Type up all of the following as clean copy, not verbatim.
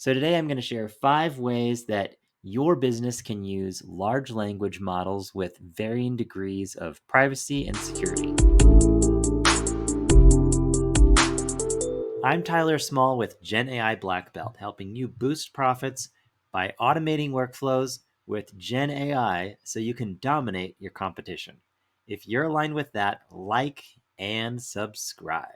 So today I'm going to share 5 ways that your business can use large language models with varying degrees of privacy and security. I'm Tyler Small with GenAI Black Belt, helping you boost profits by automating workflows with GenAI so you can dominate your competition. If you're aligned with that, like and subscribe.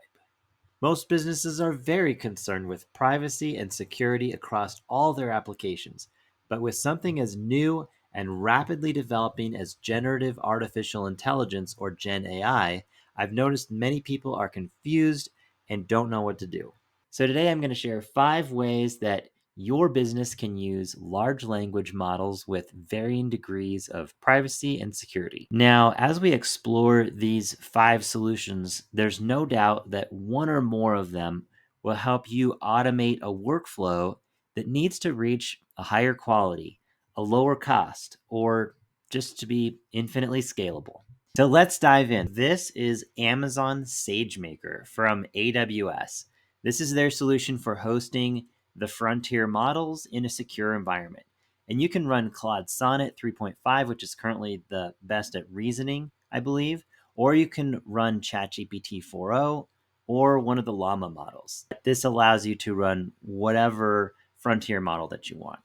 Most businesses are very concerned with privacy and security across all their applications, but with something as new and rapidly developing as generative artificial intelligence or Gen AI, I've noticed many people are confused and don't know what to do. So today I'm going to share 5 ways that your business can use large language models with varying degrees of privacy and security. Now, as we explore these 5 solutions, there's no doubt that one or more of them will help you automate a workflow that needs to reach a higher quality, a lower cost, or just to be infinitely scalable. So let's dive in. This is Amazon SageMaker from AWS. This is their solution for hosting the frontier models in a secure environment. And you can run Claude Sonnet 3.5, which is currently the best at reasoning, I believe, or you can run ChatGPT 4.0 or one of the Llama models. This allows you to run whatever frontier model that you want.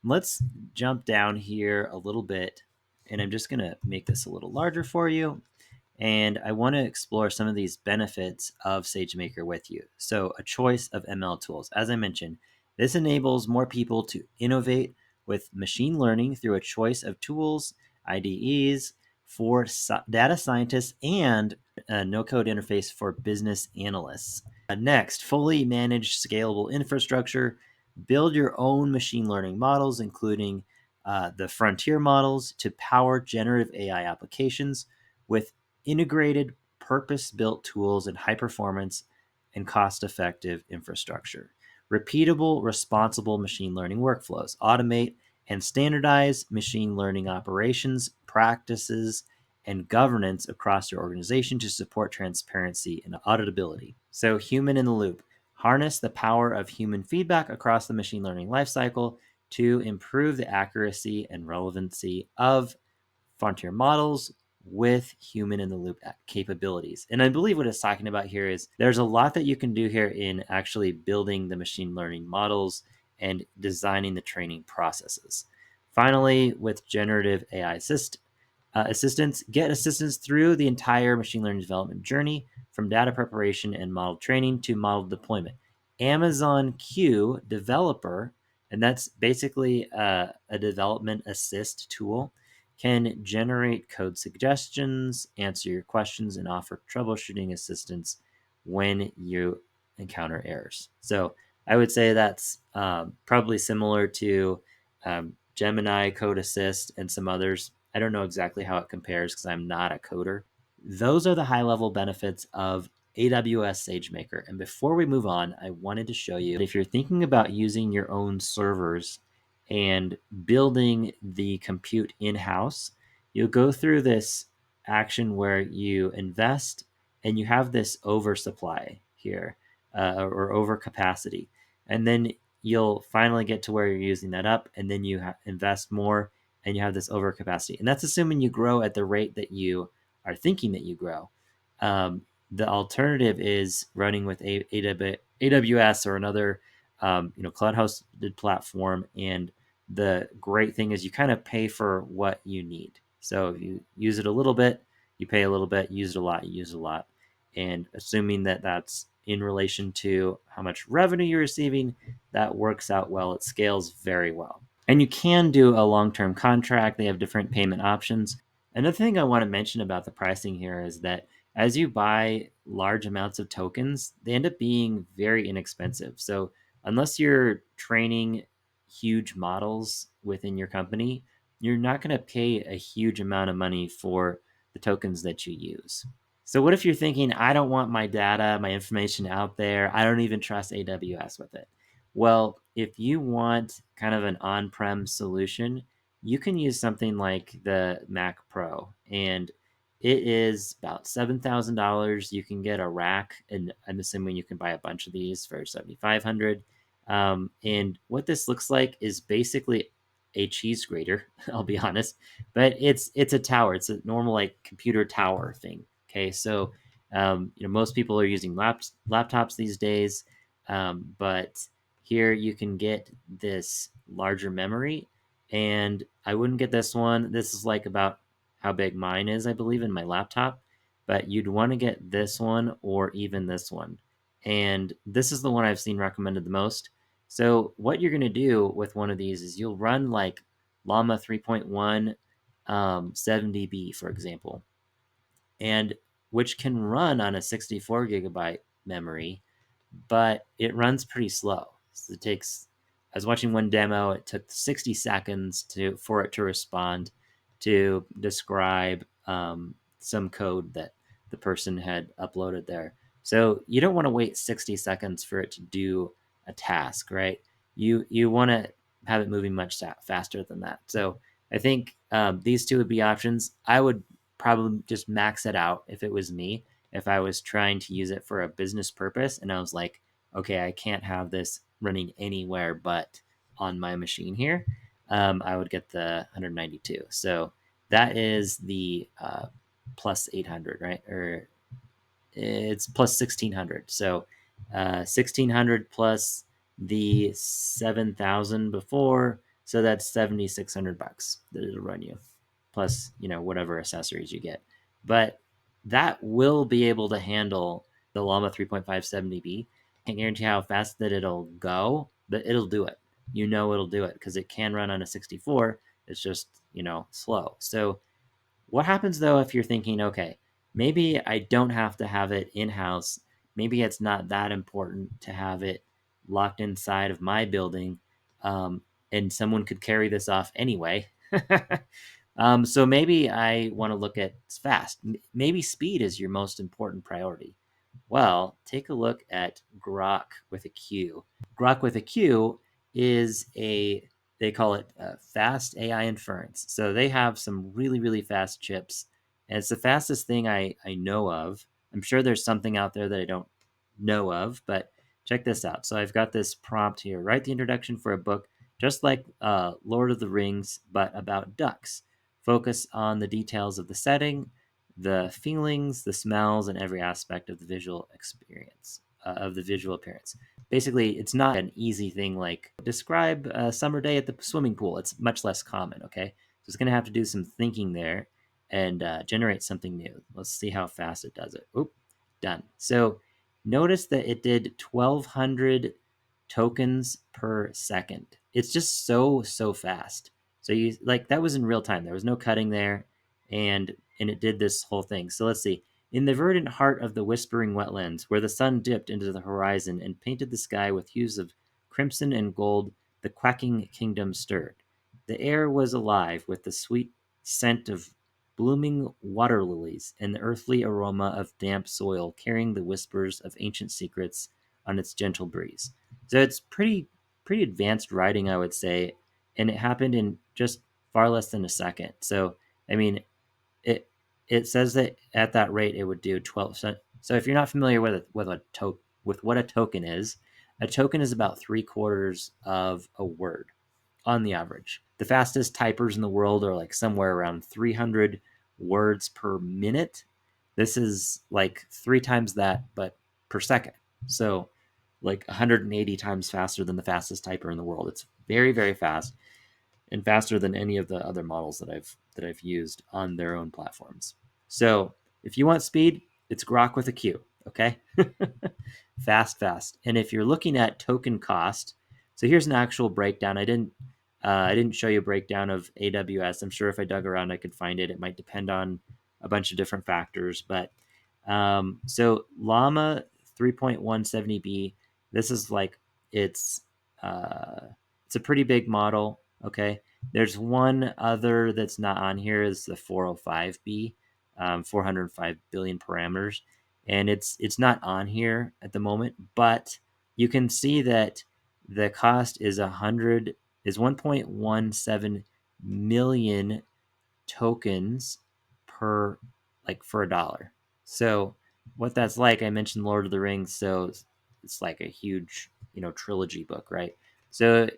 Let's jump down here a little bit, and I'm just going to make this a little larger for you. And I want to explore some of these benefits of SageMaker with you. So, a choice of ML tools. As I mentioned, this enables more people to innovate with machine learning through a choice of tools, IDEs for data scientists, and a no code interface for business analysts. Next, fully managed scalable infrastructure. Build your own machine learning models, including the frontier models, to power generative AI applications with integrated, purpose-built tools and high-performance and cost-effective infrastructure. Repeatable, responsible machine learning workflows. Automate and standardize machine learning operations, practices, and governance across your organization to support transparency and auditability. So, human in the loop. Harness the power of human feedback across the machine learning lifecycle to improve the accuracy and relevancy of frontier models with human in the loop capabilities. And I believe what it's talking about here is there's a lot that you can do here in actually building the machine learning models and designing the training processes. Finally, with generative AI assistance, get assistance through the entire machine learning development journey from data preparation and model training to model deployment. Amazon Q Developer, and that's basically a development assist tool, can generate code suggestions, answer your questions, and offer troubleshooting assistance when you encounter errors. So I would say that's probably similar to Gemini Code Assist and some others. I don't know exactly how it compares because I'm not a coder. Those are the high level benefits of AWS SageMaker. And before we move on, I wanted to show you that if you're thinking about using your own servers and building the compute in-house, you go through this action where you invest and you have this oversupply here or overcapacity. And then you'll finally get to where you're using that up, and then you invest more and you have this overcapacity. And that's assuming you grow at the rate that you are thinking that you grow. The alternative is running with AWS or another cloud hosted platform, and the great thing is you kind of pay for what you need. So if you use it a little bit, you pay a little bit, use it a lot, you use it a lot. And assuming that that's in relation to how much revenue you're receiving, that works out well. It scales very well. And you can do a long-term contract. They have different payment options. Another thing I want to mention about the pricing here is that as you buy large amounts of tokens, they end up being very inexpensive. So unless you're training huge models within your company, you're not going to pay a huge amount of money for the tokens that you use. So what if you're thinking, I don't want my data, my information out there. I don't even trust AWS with it. Well, if you want kind of an on-prem solution, you can use something like the Mac Pro, and it is about $7,000. You can get a rack, and I'm assuming you can buy a bunch of these for $7,500. And what this looks like is basically a cheese grater. I'll be honest, but it's a tower. It's a normal like computer tower thing. Okay, so most people are using laptops these days, but here you can get this larger memory, and I wouldn't get this one. This is like about how big mine is, I believe, in my laptop, but you'd want to get this one or even this one. And this is the one I've seen recommended the most. So what you're going to do with one of these is you'll run like Llama 3.1 70B, for example, and which can run on a 64 gigabyte memory, but it runs pretty slow. So it takes. I was watching one demo. It took 60 seconds for it to respond to describe some code that the person had uploaded there. So you don't want to wait 60 seconds for it to do a task, right? You want to have it moving much faster than that. So I think these two would be options. I would probably just max it out if it was me, if I was trying to use it for a business purpose and I was like, okay, I can't have this running anywhere but on my machine here, I would get the 192. So that is the plus 800, right? Or it's plus 1600. So 1600 plus the 7,000 before. So that's 7,600 bucks that it'll run you, plus whatever accessories you get. But that will be able to handle the Llama 3.570B. Can't guarantee how fast that it'll go, but it'll do it. It'll do it because it can run on a 64. It's just slow. So what happens though if you're thinking, okay, maybe I don't have to have it in house. Maybe it's not that important to have it locked inside of my building, and someone could carry this off anyway. So maybe I want to look at fast. Maybe speed is your most important priority. Well, take a look at Grok with a Q. Grok with a Q is they call it fast AI inference. So they have some really, really fast chips. And it's the fastest thing I know of. I'm sure there's something out there that I don't know of, but check this out. So I've got this prompt here. Write the introduction for a book just like Lord of the Rings, but about ducks. Focus on the details of the setting, the feelings, the smells, and every aspect of the visual experience, of the visual appearance. Basically, it's not an easy thing like describe a summer day at the swimming pool. It's much less common, okay? So it's going to have to do some thinking there and generate something new. Let's see how fast it does it. Oop, done. So notice that it did 1,200 tokens per second. It's just so fast. So that was in real time. There was no cutting there, and it did this whole thing. So let's see. In the verdant heart of the whispering wetlands, where the sun dipped into the horizon and painted the sky with hues of crimson and gold, the quacking kingdom stirred. The air was alive with the sweet scent of blooming water lilies and the earthly aroma of damp soil carrying the whispers of ancient secrets on its gentle breeze. So it's pretty advanced writing, I would say, and it happened in just far less than a second. So I mean, it it says that at that rate it would do 12. So if you're not familiar with what a token is, a token is about 3/4 of a word on the average. The fastest typers in the world are like somewhere around 300 words per minute. This is like 3 times that, but per second. So like 180 times faster than the fastest typer in the world. It's very, very fast and faster than any of the other models that I've used on their own platforms. So if you want speed, it's Grok with a Q. Okay, fast. And if you're looking at token cost, so here's an actual breakdown. I didn't show you a breakdown of AWS. I'm sure if I dug around, I could find it. It might depend on a bunch of different factors, but so Llama 3.170B. This is like it's it's a pretty big model. Okay, there's one other that's not on here is the 405B, 405 billion parameters, and it's not on here at the moment. But you can see that the cost is 1.17 million tokens per for a dollar. So what that's like, I mentioned Lord of the Rings, so it's like a huge trilogy book, right? So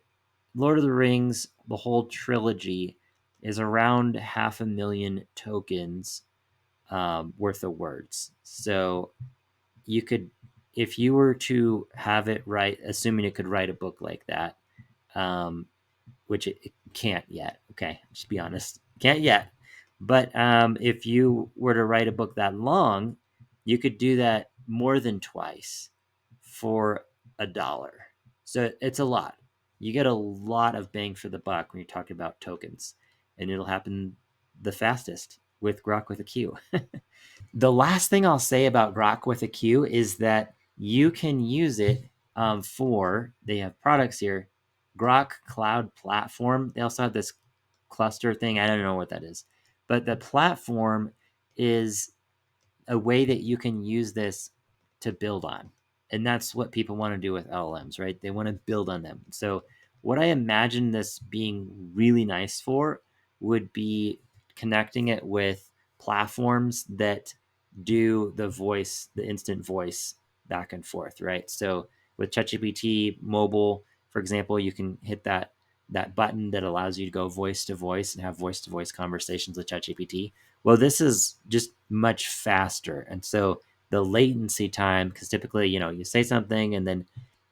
Lord of the Rings, the whole trilogy, is around 500,000 tokens worth of words. So you could, if you were to have it write, assuming it could write a book like that, um, which it can't yet. Okay, just be honest, can't yet. But if you were to write a book that long, you could do that more than twice for $1. So it's a lot. You get a lot of bang for the buck when you're talking about tokens, and it'll happen the fastest with Grok with a Q. The last thing I'll say about Grok with a Q is that you can use it for, they have products here, Grok Cloud Platform. They also have this cluster thing. I don't know what that is. But the platform is a way that you can use this to build on. And that's what people want to do with LLMs, right? They want to build on them. So, what I imagine this being really nice for would be connecting it with platforms that do the instant voice back and forth, right? So, with ChatGPT mobile, for example, you can hit that button that allows you to go voice to voice and have voice to voice conversations with ChatGPT. Well, this is just much faster. And so the latency time, because typically, you say something and then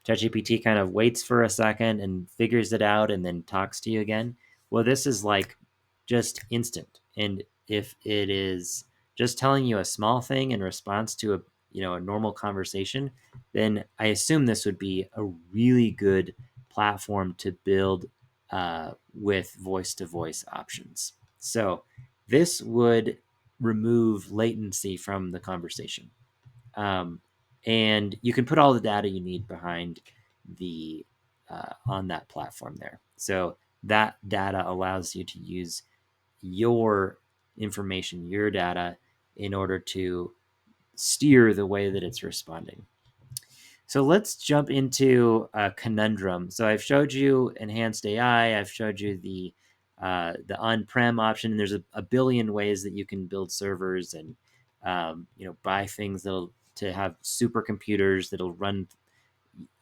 ChatGPT kind of waits for a second and figures it out and then talks to you again. Well, this is like just instant. And if it is just telling you a small thing in response to a normal conversation, then I assume this would be a really good platform to build with voice to voice options. So this would remove latency from the conversation. And you can put all the data you need behind the on that platform there. So that data allows you to use your information, your data, in order to steer the way that it's responding. So let's jump into a conundrum. So I've showed you enhanced AI. I've showed you the on-prem option. And there's a billion ways that you can build servers and buy things to have supercomputers that'll run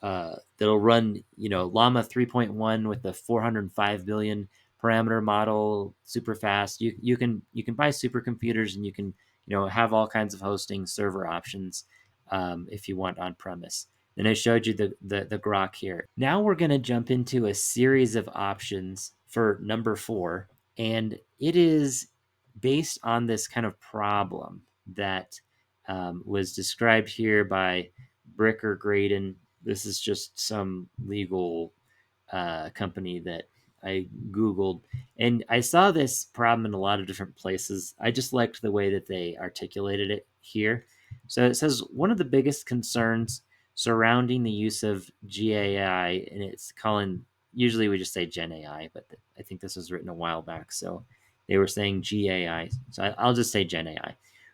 Llama 3.1 with the 405 billion parameter model super fast. You can buy supercomputers and you can have all kinds of hosting server options if you want on premise. And I showed you the Grok here. Now we're going to jump into a series of options for number 4, and it is based on this kind of problem that was described here by Bricker Graydon. This is just some legal company that I Googled. And I saw this problem in a lot of different places. I just liked the way that they articulated it here. So it says one of the biggest concerns surrounding the use of GAI, and it's calling, usually we just say GenAI, but I think this was written a while back. So they were saying GAI. So I'll just say GenAI.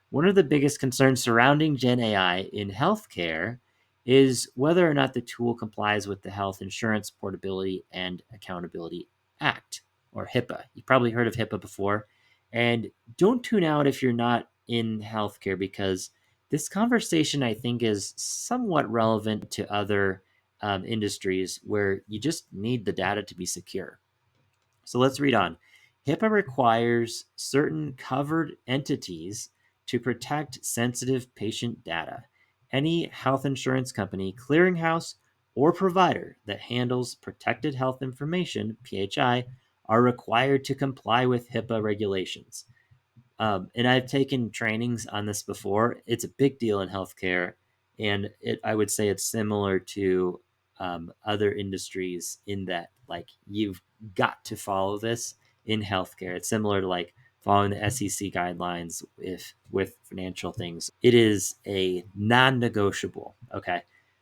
One of the biggest concerns surrounding GenAI in healthcare is whether or not the tool complies with the Health Insurance Portability and Accountability Act, or HIPAA. You've probably heard of HIPAA before. And don't tune out if you're not in healthcare, because this conversation, I think, is somewhat relevant to other industries where you just need the data to be secure. So let's read on. HIPAA requires certain covered entities to protect sensitive patient data. Any health insurance company, clearinghouse, or provider that handles protected health information, PHI, are required to comply with HIPAA regulations. And I've taken trainings on this before. It's a big deal in healthcare, and I would say it's similar to other industries in that, like, you've got to follow this in healthcare. It's similar to like following the SEC guidelines with financial things. It is a non-negotiable. Okay.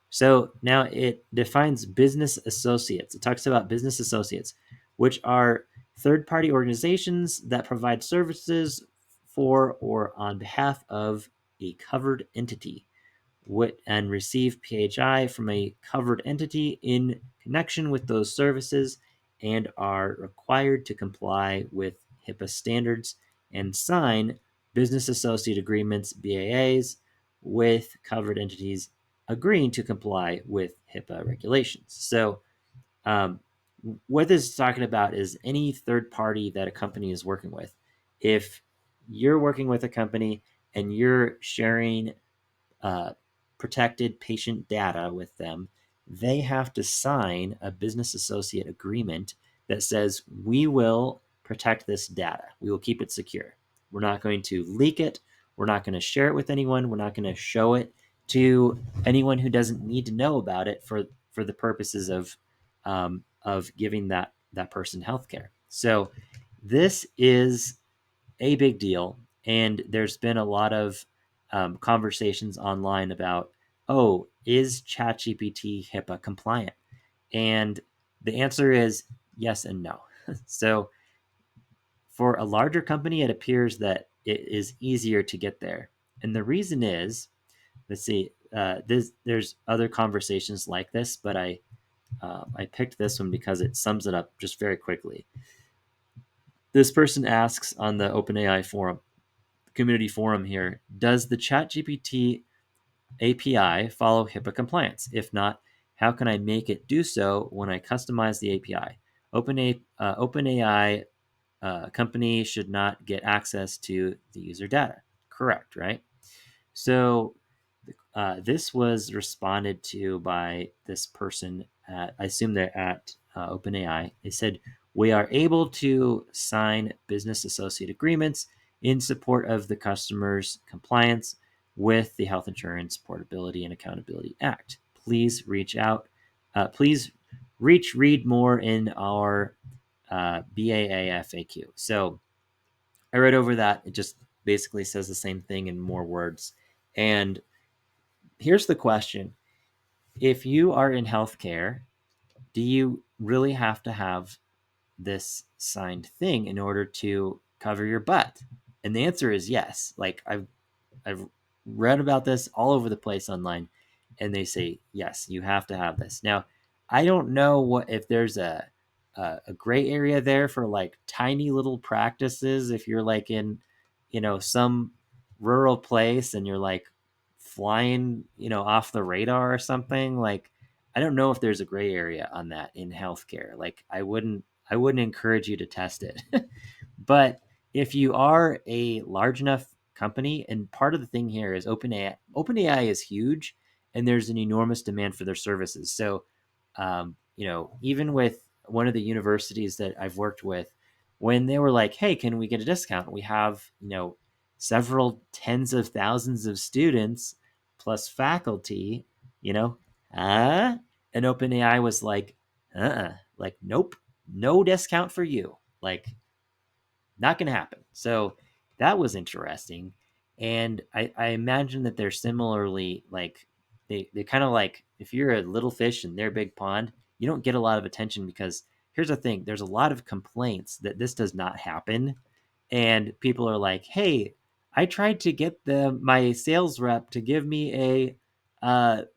So now it defines business associates. It talks about business associates, which are third-party organizations that provide services for or on behalf of a covered entity and receive PHI from a covered entity in connection with those services and are required to comply with HIPAA standards and sign business associate agreements, BAAs, with covered entities agreeing to comply with HIPAA regulations. So um, what this is talking about is any third party that a company is working with. If you're working with a company and you're sharing uh, protected patient data with them, they have to sign a business associate agreement that says, we will protect this data. We will keep it secure. We're not going to leak it. We're not going to share it with anyone. We're not going to show it to anyone who doesn't need to know about it for the purposes of giving that person healthcare. So this is a big deal. And there's been a lot of conversations online about, oh, is ChatGPT HIPAA compliant? And the answer is yes and no. So for a larger company, it appears that it is easier to get there. And the reason is, let's see, there's other conversations like this, but I picked this one because it sums it up just very quickly. This person asks on the OpenAI forum, community forum here, does the ChatGPT API follow HIPAA compliance? If not, how can I make it do so when I customize the API? OpenAI company should not get access to the user data. Correct, right? So this was responded to by this person at, I assume they're at OpenAI. They said, we are able to sign business associate agreements in support of the customer's compliance with the Health Insurance Portability and Accountability Act. Please reach out. Please read more in our BAA FAQ. So I read over that. It just basically says the same thing in more words. And here's the question. If you are in healthcare, do you really have to have this signed thing in order to cover your butt? And the answer is yes. Like I've read about this all over the place online, and they say yes, you have to have this. Now, I don't know what if there's a gray area there for like tiny little practices. If you're like in, some rural place and you're like flying, off the radar or something. Like, I don't know if there's a gray area on that in healthcare. Like, I wouldn't encourage you to test it. But if you are a large enough company, and part of the thing here is OpenAI is huge, and there's an enormous demand for their services. So, even with one of the universities that I've worked with, when they were like, "Hey, can we get a discount? We have, several tens of thousands of students plus faculty, you know, and OpenAI was like, like, nope, no discount for you. Like, not going to happen." So that was interesting. And I imagine that they're similarly like, they kind of like, if you're a little fish in their big pond, you don't get a lot of attention because here's the thing, there's a lot of complaints that this does not happen. And people are like, hey, I tried to get my sales rep to give me the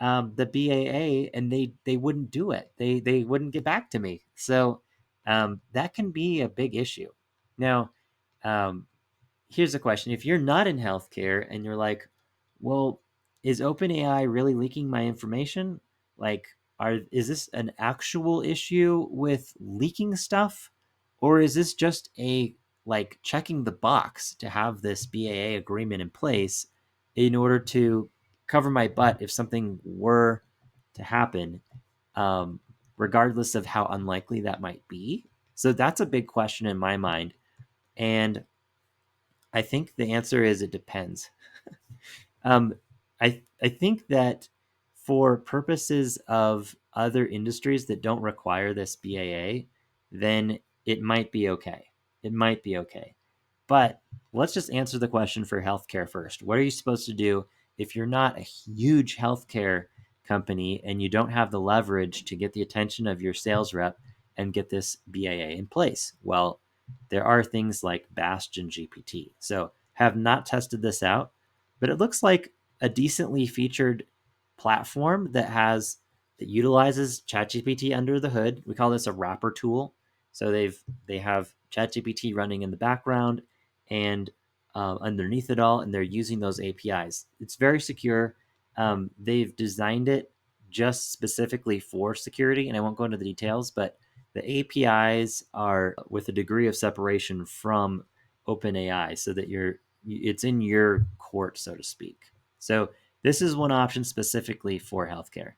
BAA, and they wouldn't do it. They wouldn't get back to me. So that can be a big issue. Now, um, here's a question: if you're not in healthcare and you're like, well, is OpenAI really leaking my information? Like, is this an actual issue with leaking stuff, or is this just a like checking the box to have this BAA agreement in place in order to cover my butt if something were to happen, um, regardless of how unlikely that might be? So that's a big question in my mind, and I think the answer is it depends. Um, I think that for purposes of other industries that don't require this BAA, then it might be okay. It might be okay. But let's just answer the question for healthcare first. What are you supposed to do if you're not a huge healthcare company and you don't have the leverage to get the attention of your sales rep and get this BAA in place? Well, there are things like Bastion GPT. So have not tested this out, but it looks like a decently featured platform that utilizes ChatGPT under the hood. We call this a wrapper tool. So they have ChatGPT running in the background, and underneath it all, and they're using those APIs. It's very secure. They've designed it just specifically for security, and I won't go into the details, but the APIs are with a degree of separation from OpenAI, so that it's in your court, so to speak. So this is one option specifically for healthcare.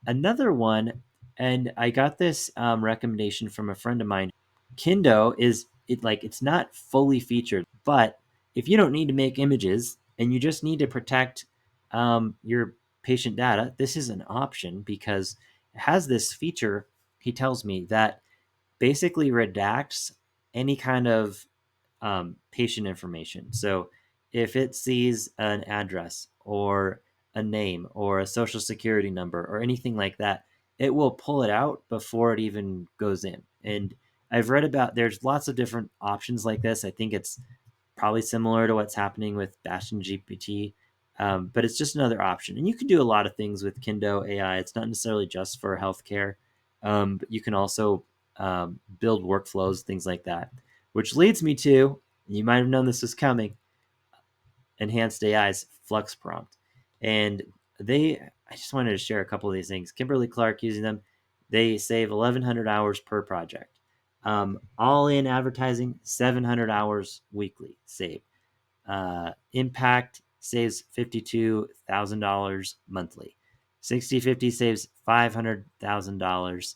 Another one, and I got this recommendation from a friend of mine. Kendo is it like it's not fully featured, but if you don't need to make images and you just need to protect your patient data, this is an option because it has this feature. He tells me that basically redacts any kind of patient information. So if it sees an address or a name or a social security number or anything like that, it will pull it out before it even goes in. And I've read about there's lots of different options like this. I think it's probably similar to what's happening with Bastion GPT, but it's just another option. And you can do a lot of things with Kendo AI. It's not necessarily just for healthcare, but you can also build workflows, things like that. Which leads me to, you might have known this was coming, Enhanced AI's Flux Prompt. And I just wanted to share a couple of these things. Kimberly Clark using them, they save 1,100 hours per project. All in advertising, 700 hours weekly saved. Impact saves $52,000 monthly. 60/50 saves $500,000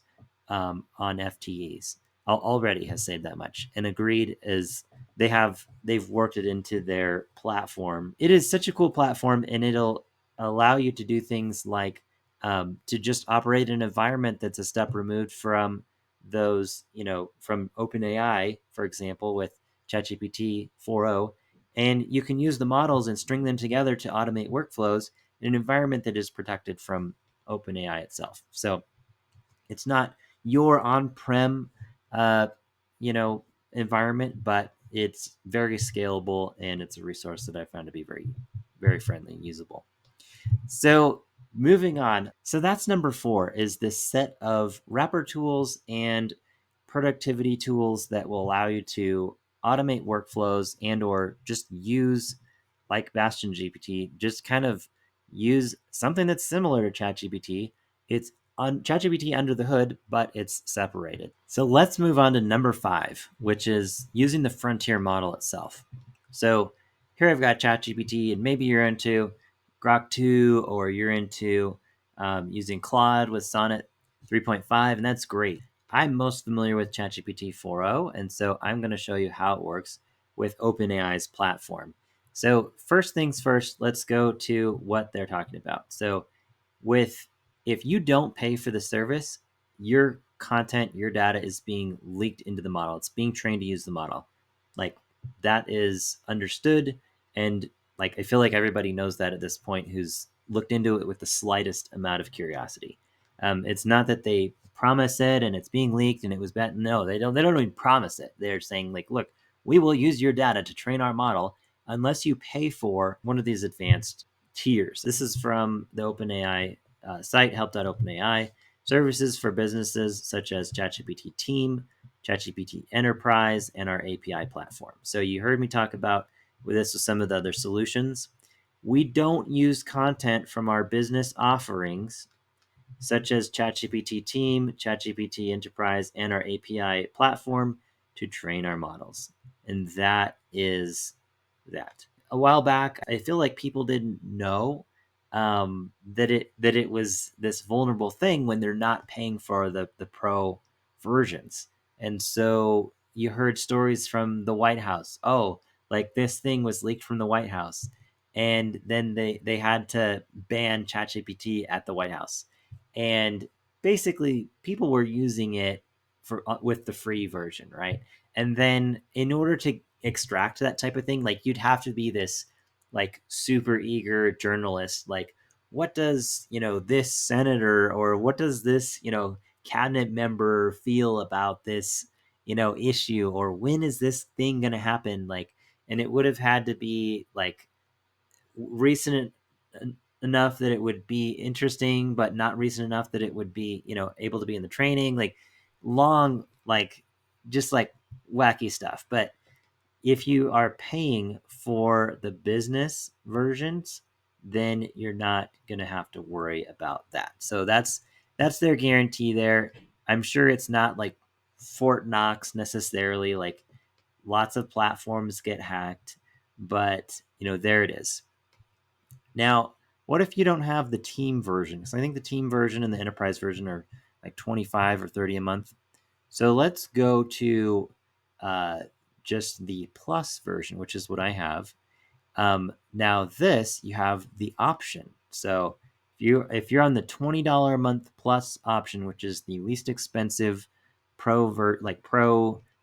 on FTEs. Already has saved that much. And Agreed is they've worked it into their platform. It is such a cool platform, and it'll allow you to do things like to just operate in an environment that's a step removed from those, from OpenAI, for example, with ChatGPT 4.0, and you can use the models and string them together to automate workflows in an environment that is protected from OpenAI itself. So it's not your on-prem, uh, environment, but it's very scalable, and it's a resource that I found to be very, very friendly and usable. So moving on. So that's number 4, is this set of wrapper tools and productivity tools that will allow you to automate workflows and or just use, like Bastion GPT, just kind of use something that's similar to ChatGPT. It's on ChatGPT under the hood, but it's separated. So let's move on to number 5, which is using the frontier model itself. So here I've got ChatGPT, and maybe you're into Grok 2 or you're into using Claude with Sonnet 3.5, and that's great. I'm most familiar with ChatGPT 4.0, and so I'm going to show you how it works with OpenAI's platform. So first things first, let's go to what they're talking about. So if you don't pay for the service, your content, your data is being leaked into the model. It's being trained to use the model. Like, that is understood, and like I feel like everybody knows that at this point who's looked into it with the slightest amount of curiosity. It's not that they promise it and it's being leaked and it was bad. No, they don't. They don't even promise it. They're saying like, look, we will use your data to train our model unless you pay for one of these advanced tiers. This is from the OpenAI site, help.openai. Services for businesses such as ChatGPT Team, ChatGPT Enterprise, and our API platform. So you heard me talk about this with some of the other solutions. We don't use content from our business offerings, such as ChatGPT Team, ChatGPT Enterprise, and our API platform to train our models. And that is that. A while back, I feel like people didn't know that it was this vulnerable thing when they're not paying for the pro versions. And so you heard stories from the White House. Oh, like this thing was leaked from the White House, and then they had to ban ChatGPT at the White House, and basically people were using it for with the free version, right? And then in order to extract that type of thing, like you'd have to be this like super eager journalist, like what does this senator or what does this cabinet member feel about this issue, or when is this thing going to happen, like, and it would have had to be like recent enough that it would be interesting, but not recent enough that it would be able to be in the training, like long, like just like wacky stuff. But if you are paying for the business versions, then you're not going to have to worry about that. So that's their guarantee there. I'm sure it's not like Fort Knox necessarily, like lots of platforms get hacked, but there it is. Now, what if you don't have the team version? Because I think the team version and the enterprise version are like 25 or 30 a month. So let's go to uh, just the plus version, which is what I have. Now this, you have the option. So if you're on the $20 a month plus option, which is the least expensive pro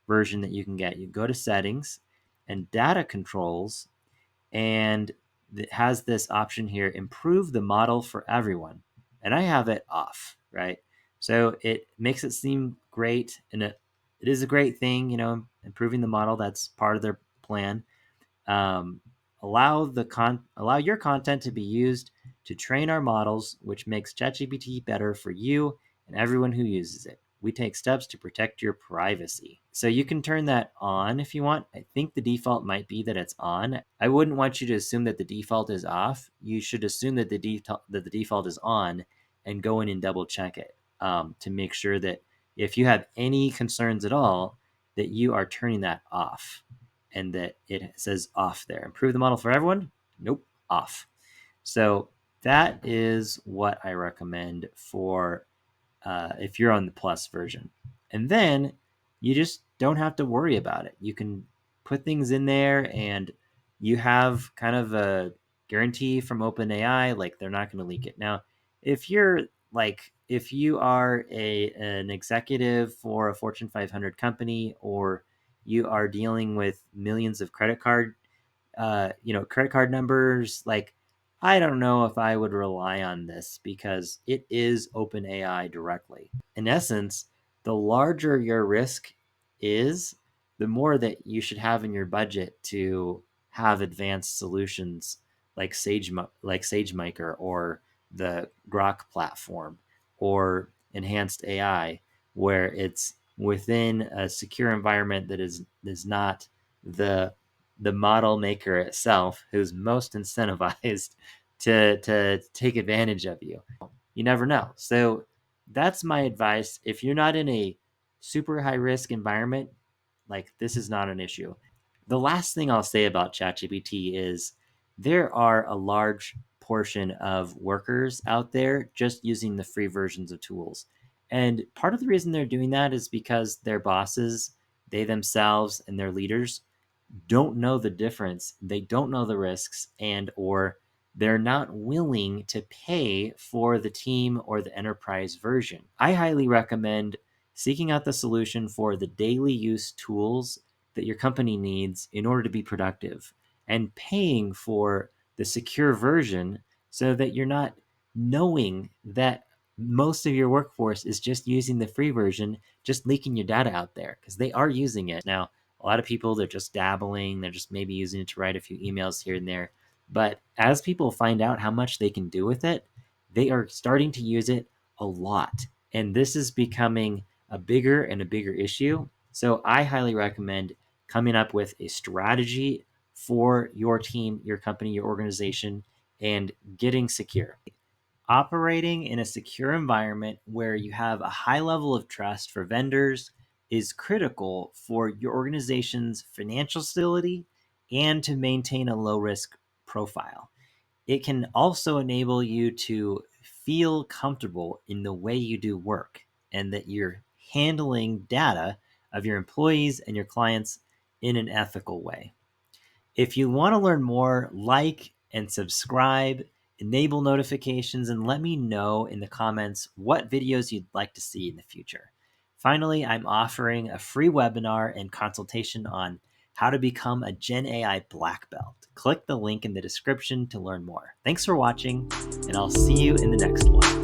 version that you can get, you go to settings and data controls, and it has this option here, improve the model for everyone. And I have it off, right? So it makes it seem great, and it is a great thing, improving the model. That's part of their plan. Um, allow your content to be used to train our models, which makes ChatGPT better for you and everyone who uses it. We take steps to protect your privacy. So you can turn that on if you want. I think the default might be that it's on. I wouldn't want you to assume that the default is off. You should assume that the default is on and go in and double check it to make sure that if you have any concerns at all, that you are turning that off and that it says off there. Improve the model for everyone? Nope, off. So that is what I recommend for if you're on the plus version. And then you just don't have to worry about it. You can put things in there and you have kind of a guarantee from OpenAI, like they're not going to leak it. Now, if you are an executive for a Fortune 500 company, or you are dealing with millions of credit card numbers, like I don't know if I would rely on this because it is OpenAI directly. In essence, the larger your risk is, the more that you should have in your budget to have advanced solutions like SageMaker or the Grok platform or enhanced AI, where it's within a secure environment that is not the model maker itself who's most incentivized to take advantage of you. You never know. So that's my advice. If you're not in a super high risk environment, like this is not an issue. The last thing I'll say about ChatGPT is there are a large portion of workers out there just using the free versions of tools. And part of the reason they're doing that is because their bosses, they themselves and their leaders don't know the difference. They don't know the risks, and or they're not willing to pay for the team or the enterprise version. I highly recommend seeking out the solution for the daily use tools that your company needs in order to be productive, and paying for the secure version so that you're not knowing that most of your workforce is just using the free version, just leaking your data out there, because they are using it. Now, a lot of people, they're just dabbling, they're just maybe using it to write a few emails here and there. But as people find out how much they can do with it, they are starting to use it a lot. And this is becoming a bigger and a bigger issue. So I highly recommend coming up with a strategy for your team, your company, your organization, and getting secure. Operating in a secure environment where you have a high level of trust for vendors is critical for your organization's financial stability and to maintain a low risk profile. It can also enable you to feel comfortable in the way you do work and that you're handling data of your employees and your clients in an ethical way. If you want to learn more, like and subscribe, enable notifications, and let me know in the comments what videos you'd like to see in the future. Finally, I'm offering a free webinar and consultation on how to become a GenAI Black Belt. Click the link in the description to learn more. Thanks for watching, and I'll see you in the next one.